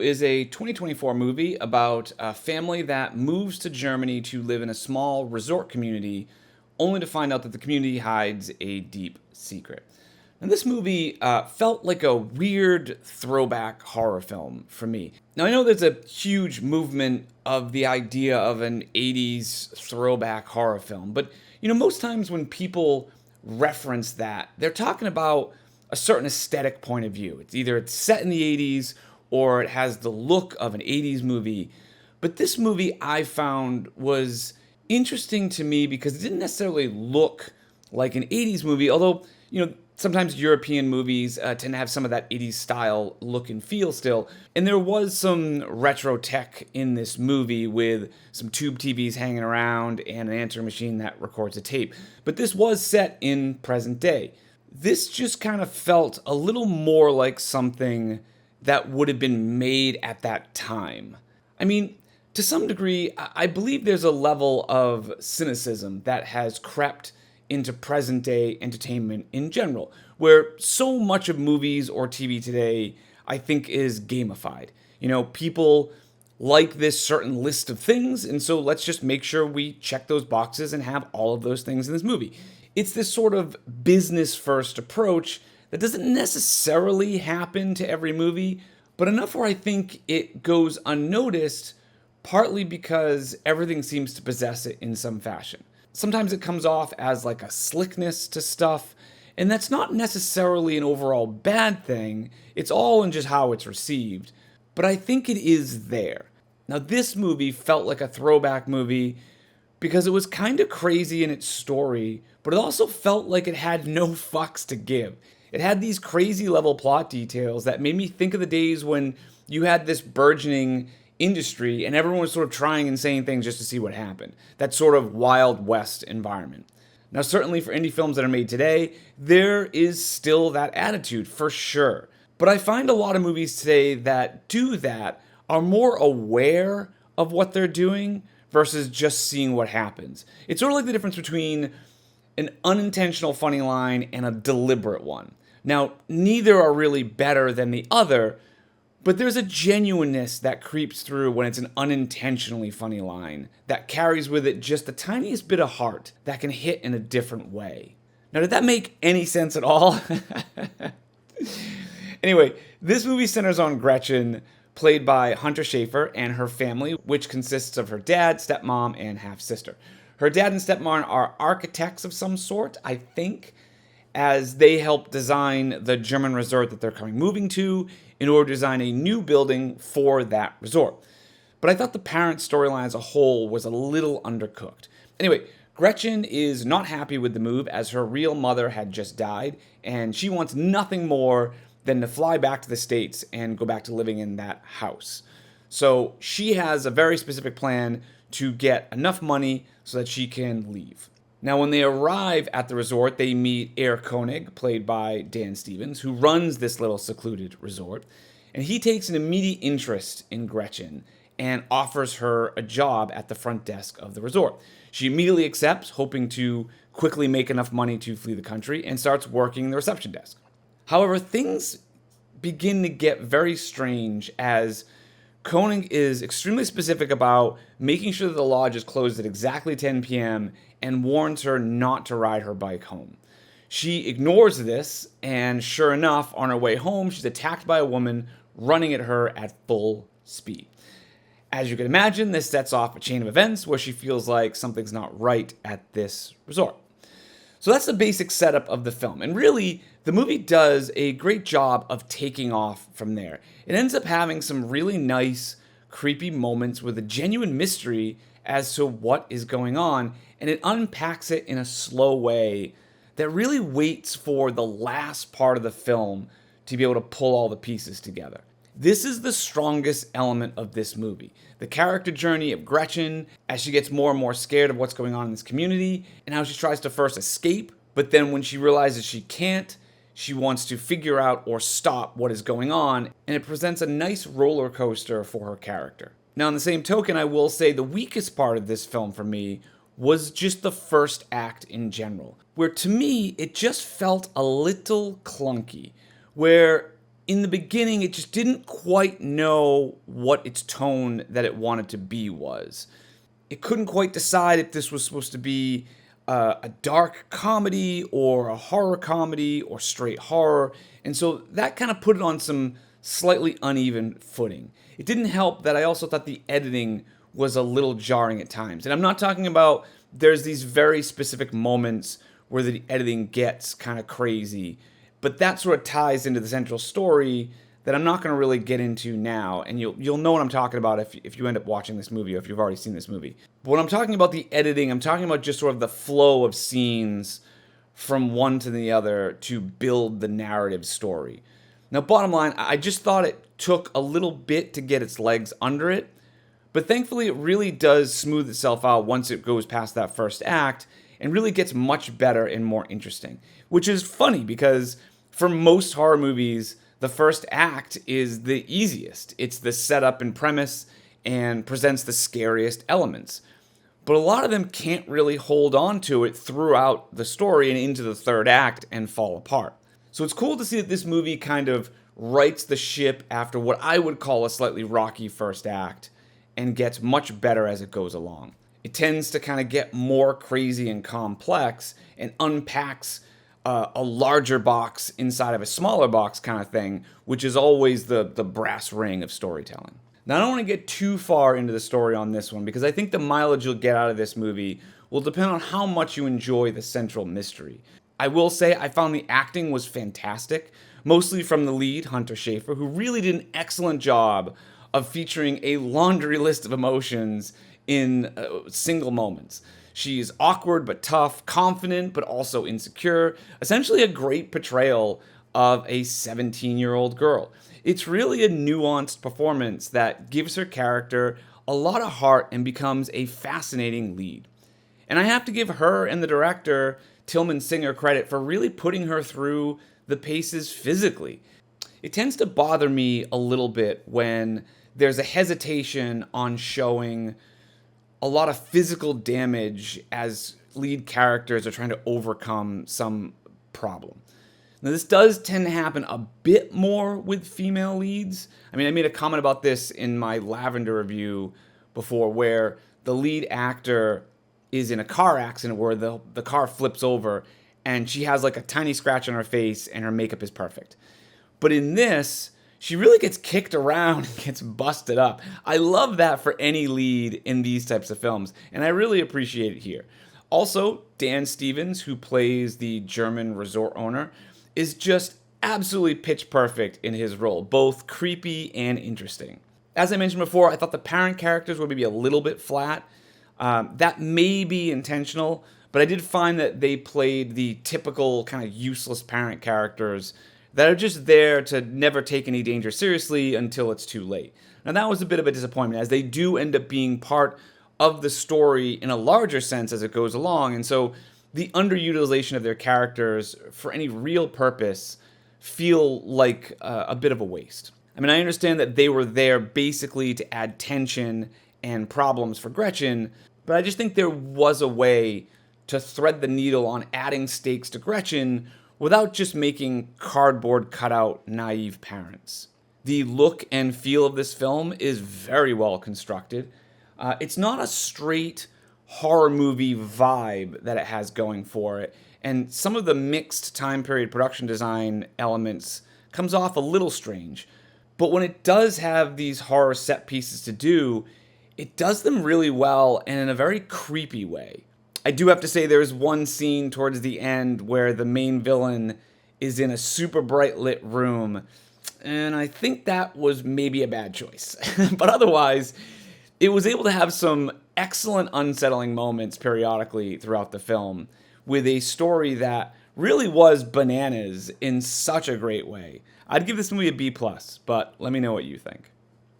is a 2024 movie about a family that moves to Germany to live in a small resort community, only to find out that the community hides a deep secret. And this movie felt like a weird throwback horror film for me. Now, I know there's a huge movement of the idea of an 80s throwback horror film, but most times when people reference that, they're talking about a certain aesthetic point of view. It's set in the 80s or it has the look of an 80s movie. But this movie I found was interesting to me because it didn't necessarily look like an 80s movie, although, sometimes European movies tend to have some of that 80s style look and feel still. And there was some retro tech in this movie with some tube TVs hanging around and an answering machine that records a tape. But this was set in present day. This just kind of felt a little more like something that would have been made at that time. I mean, to some degree, I believe there's a level of cynicism that has crept into present day entertainment in general, where so much of movies or TV today, I think, is gamified. People like this certain list of things, and so let's just make sure we check those boxes and have all of those things in this movie. It's this sort of business first approach that doesn't necessarily happen to every movie, but enough where I think it goes unnoticed, partly because everything seems to possess it in some fashion. Sometimes it comes off as like a slickness to stuff, and that's not necessarily an overall bad thing. It's all in just how it's received, but I think it is there. Now, this movie felt like a throwback movie because it was kind of crazy in its story, but it also felt like it had no fucks to give. It had these crazy level plot details that made me think of the days when you had this burgeoning industry and everyone was sort of trying and saying things just to see what happened. That sort of Wild West environment. Now, certainly for indie films that are made today, there is still that attitude for sure. But I find a lot of movies today that do that are more aware of what they're doing versus just seeing what happens. It's sort of like the difference between an unintentional funny line and a deliberate one. Now, neither are really better than the other, but there's a genuineness that creeps through when it's an unintentionally funny line that carries with it just the tiniest bit of heart that can hit in a different way. Now, did that make any sense at all? Anyway, this movie centers on Gretchen, played by Hunter Schafer, and her family, which consists of her dad, stepmom, and half-sister. Her dad and stepmom are architects of some sort, I think, as they help design the German resort that they're moving to in order to design a new building for that resort. But I thought the parent storyline as a whole was a little undercooked. Anyway, Gretchen is not happy with the move as her real mother had just died, and she wants nothing more than to fly back to the States and go back to living in that house. So she has a very specific plan to get enough money so that she can leave. Now, when they arrive at the resort, they meet Air Koenig, played by Dan Stevens, who runs this little secluded resort. And he takes an immediate interest in Gretchen and offers her a job at the front desk of the resort. She immediately accepts, hoping to quickly make enough money to flee the country, and starts working the reception desk. However, things begin to get very strange as Koenig is extremely specific about making sure that the lodge is closed at exactly 10 p.m. and warns her not to ride her bike home. She ignores this, and sure enough, on her way home, she's attacked by a woman running at her at full speed. As you can imagine, this sets off a chain of events where she feels like something's not right at this resort. So that's the basic setup of the film. And really, the movie does a great job of taking off from there. It ends up having some really nice, creepy moments with a genuine mystery as to what is going on, and it unpacks it in a slow way that really waits for the last part of the film to be able to pull all the pieces together. This is the strongest element of this movie. The character journey of Gretchen as she gets more and more scared of what's going on in this community and how she tries to first escape, but then when she realizes she can't, she wants to figure out or stop what is going on, and it presents a nice roller coaster for her character. Now, on the same token, I will say the weakest part of this film for me was just the first act in general, where to me, it just felt a little clunky, where in the beginning, it just didn't quite know what its tone that it wanted to be was. It couldn't quite decide if this was supposed to be a dark comedy or a horror comedy or straight horror. And so that kind of put it on some slightly uneven footing. It didn't help that I also thought the editing was a little jarring at times. And I'm not talking about there's these very specific moments where the editing gets kind of crazy, but that sort of ties into the central story that I'm not going to really get into now, and you'll know what I'm talking about if you end up watching this movie or if you've already seen this movie. But when I'm talking about the editing, I'm talking about just sort of the flow of scenes from one to the other to build the narrative story. Now, bottom line, I just thought it took a little bit to get its legs under it, but thankfully it really does smooth itself out once it goes past that first act and really gets much better and more interesting, which is funny because for most horror movies, the first act is the easiest. It's the setup and premise and presents the scariest elements. But a lot of them can't really hold on to it throughout the story and into the third act and fall apart. So it's cool to see that this movie kind of rights the ship after what I would call a slightly rocky first act and gets much better as it goes along. It tends to kind of get more crazy and complex and unpacks a larger box inside of a smaller box kind of thing, which is always the brass ring of storytelling. Now, I don't want to get too far into the story on this one because I think the mileage you'll get out of this movie will depend on how much you enjoy the central mystery. I will say I found the acting was fantastic, mostly from the lead, Hunter Schafer, who really did an excellent job of featuring a laundry list of emotions in single moments. She's awkward but tough, confident but also insecure, essentially a great portrayal of a 17-year-old girl. It's really a nuanced performance that gives her character a lot of heart and becomes a fascinating lead. And I have to give her and the director, Tillman Singer, credit for really putting her through the paces physically. It tends to bother me a little bit when there's a hesitation on showing a lot of physical damage as lead characters are trying to overcome some problem. Now, this does tend to happen a bit more with female leads. I mean, I made a comment about this in my Lavender review before, where the lead actor is in a car accident where the car flips over and she has like a tiny scratch on her face and her makeup is perfect. But in this, she really gets kicked around and gets busted up. I love that for any lead in these types of films, and I really appreciate it here. Also, Dan Stevens, who plays the German resort owner, is just absolutely pitch perfect in his role, both creepy and interesting. As I mentioned before, I thought the parent characters were maybe a little bit flat. That may be intentional, but I did find that they played the typical kind of useless parent characters that are just there to never take any danger seriously until it's too late. Now, that was a bit of a disappointment, as they do end up being part of the story in a larger sense as it goes along, and so the underutilization of their characters for any real purpose feel like a bit of a waste. I mean, I understand that they were there basically to add tension and problems for Gretchen, but I just think there was a way to thread the needle on adding stakes to Gretchen without just making cardboard cutout naive parents. The look and feel of this film is very well constructed. It's not a straight horror movie vibe that it has going for it, and some of the mixed time period production design elements comes off a little strange. But when it does have these horror set pieces to do, it does them really well and in a very creepy way. I do have to say there's one scene towards the end where the main villain is in a super bright lit room, and I think that was maybe a bad choice. But otherwise, it was able to have some excellent unsettling moments periodically throughout the film, with a story that really was bananas in such a great way. I'd give this movie a B+, but let me know what you think.